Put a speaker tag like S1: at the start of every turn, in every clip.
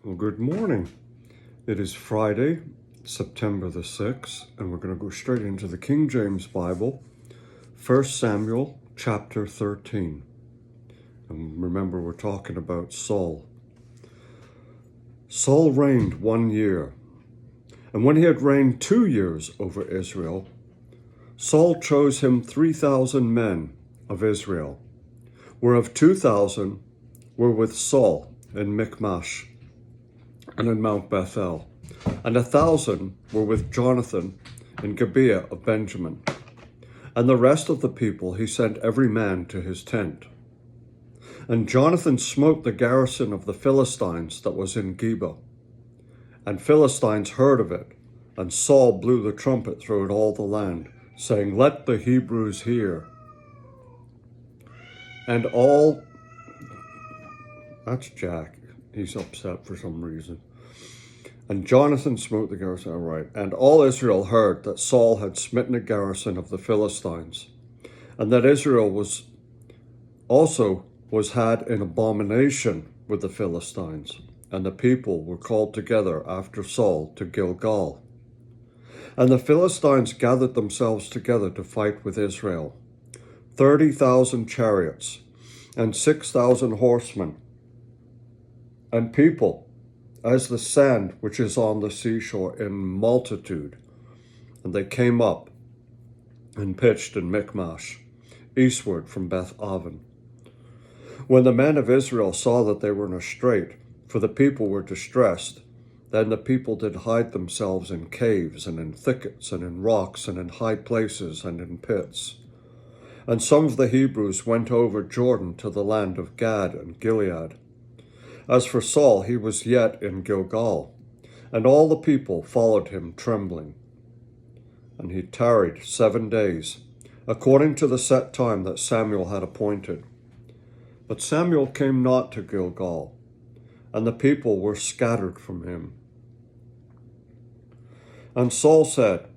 S1: Well, good morning. It is Friday, September the 6th, and we're going to go straight into the King James Bible, 1 Samuel chapter 13. And remember, we're talking about Saul. Saul reigned 1 year, and when he had reigned 2 years over Israel, Saul chose him 3,000 men of Israel, whereof 2,000 were with Saul in Michmash and in Mount Bethel, and 1,000 were with Jonathan in Gibeah of Benjamin. And the rest of the people he sent every man to his tent. And Jonathan smote the garrison of the Philistines that was in Geba. And Philistines heard of it, and Saul blew the trumpet throughout all the land, saying, Let the Hebrews hear. And all... That's Jack. He's upset for some reason. And Jonathan smote the garrison, and all Israel heard that Saul had smitten a garrison of the Philistines, and that Israel was had in abomination with the Philistines, and the people were called together after Saul to Gilgal. And the Philistines gathered themselves together to fight with Israel, 30,000 chariots, and 6,000 horsemen, and people, as the sand which is on the seashore in multitude. And they came up and pitched in Michmash, eastward from Beth Aven. When the men of Israel saw that they were in a strait, for the people were distressed, then the people did hide themselves in caves and in thickets and in rocks and in high places and in pits. And some of the Hebrews went over Jordan to the land of Gad and Gilead. As for Saul, he was yet in Gilgal, and all the people followed him trembling. And he tarried 7 days, according to the set time that Samuel had appointed. But Samuel came not to Gilgal, and the people were scattered from him. And Saul said,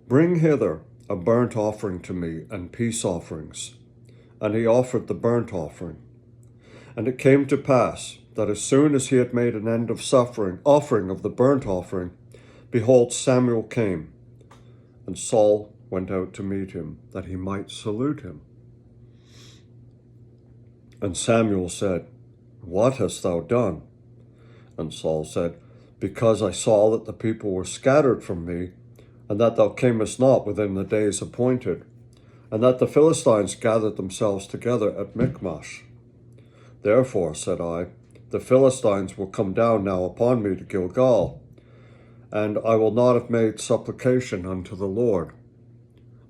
S1: Bring hither a burnt offering to me and peace offerings. And he offered the burnt offering. And it came to pass, that as soon as he had made an end of offering of the burnt offering, behold, Samuel came, and Saul went out to meet him, that he might salute him. And Samuel said, What hast thou done? And Saul said, Because I saw that the people were scattered from me, and that thou camest not within the days appointed, and that the Philistines gathered themselves together at Michmash. Therefore, said I, the Philistines will come down now upon me to Gilgal, and I will not have made supplication unto the Lord.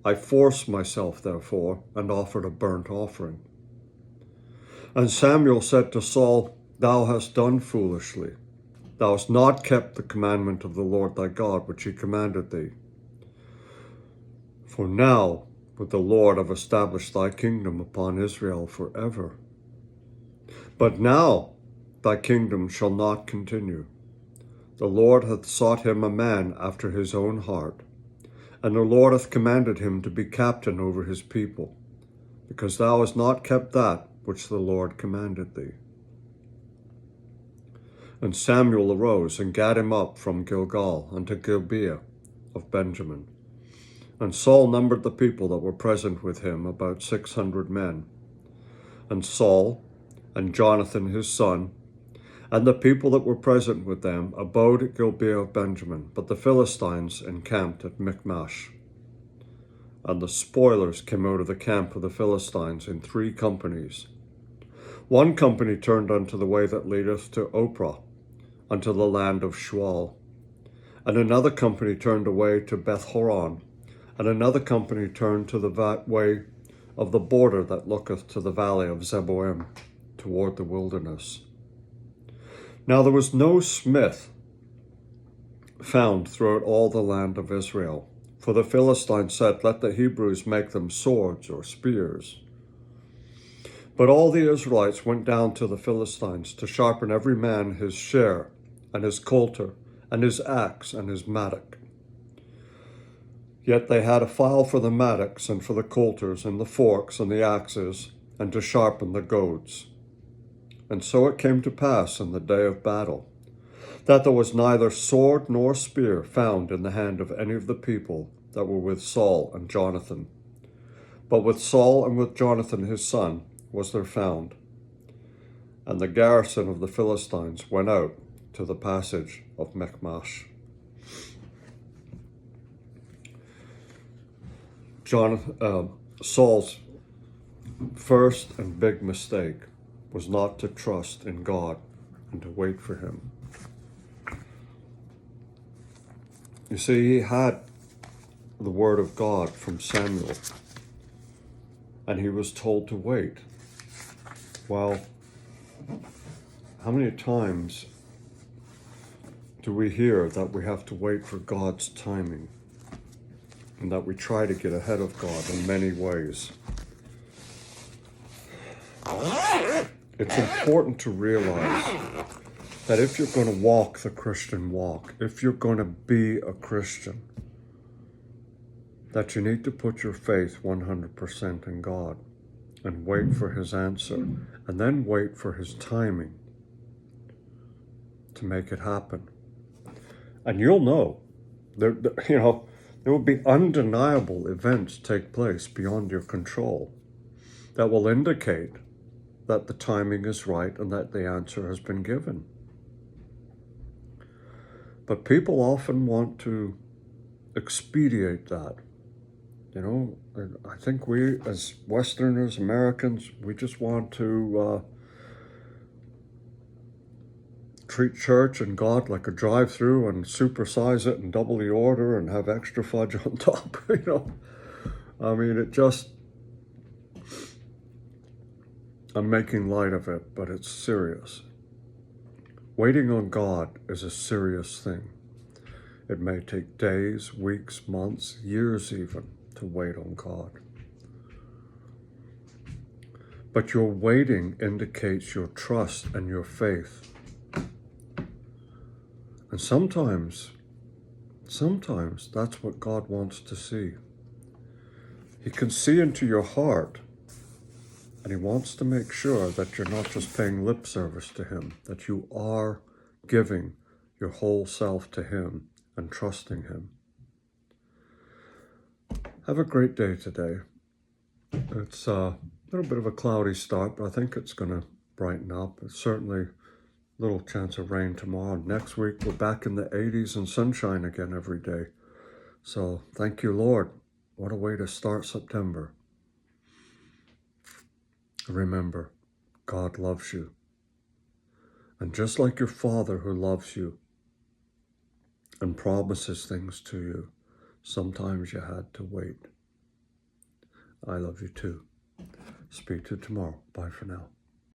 S1: I forced myself, therefore, and offered a burnt offering. And Samuel said to Saul, Thou hast done foolishly. Thou hast not kept the commandment of the Lord thy God, which he commanded thee. For now would the Lord have established thy kingdom upon Israel forever. But now thy kingdom shall not continue. The Lord hath sought him a man after his own heart, and the Lord hath commanded him to be captain over his people, because thou hast not kept that which the Lord commanded thee. And Samuel arose and gat him up from Gilgal unto Gibeah of Benjamin. And Saul numbered the people that were present with him, about 600 men. And Saul and Jonathan his son, and the people that were present with them, abode at Gibeah of Benjamin, but the Philistines encamped at Michmash. And the spoilers came out of the camp of the Philistines in 3 companies. One company turned unto the way that leadeth to Ophrah, unto the land of Shual. And another company turned away to Beth-horon, and another company turned to the way of the border that looketh to the valley of Zeboim, toward the wilderness. Now there was no smith found throughout all the land of Israel, for the Philistines said, Let the Hebrews make them swords or spears. But all the Israelites went down to the Philistines to sharpen every man his share, and his coulter, and his axe, and his mattock. Yet they had a file for the mattocks, and for the coulters, and the forks, and the axes, and to sharpen the goads. And so it came to pass in the day of battle, that there was neither sword nor spear found in the hand of any of the people that were with Saul and Jonathan. But with Saul and with Jonathan his son was there found. And the garrison of the Philistines went out to the passage of Michmash. Saul's first and big mistake was not to trust in God and to wait for him. You see, he had the word of God from Samuel, and he was told to wait. Well, how many times do we hear that we have to wait for God's timing and that we try to get ahead of God in many ways? It's important to realize that if you're going to walk the Christian walk, if you're going to be a Christian, that you need to put your faith 100% in God and wait for his answer, and then wait for his timing to make it happen. And you'll know, there will be undeniable events take place beyond your control that will indicate that the timing is right and that the answer has been given. But people often want to expedite that. I think we as Westerners, Americans, we just want to treat church and God like a drive-through and supersize it and double the order and have extra fudge on top. I mean, I'm making light of it, but it's serious. Waiting on God is a serious thing. It may take days, weeks, months, years even, to wait on God. But your waiting indicates your trust and your faith. And sometimes that's what God wants to see. He can see into your heart, and he wants to make sure that you're not just paying lip service to him, that you are giving your whole self to him and trusting him. Have a great day today. It's a little bit of a cloudy start, but I think it's going to brighten up. It's certainly a little chance of rain tomorrow. Next week, we're back in the 80s and sunshine again every day. So thank you, Lord. What a way to start September. Remember, God loves you. And just like your Father who loves you and promises things to you, sometimes you had to wait. I love you too. Speak to you tomorrow. Bye for now.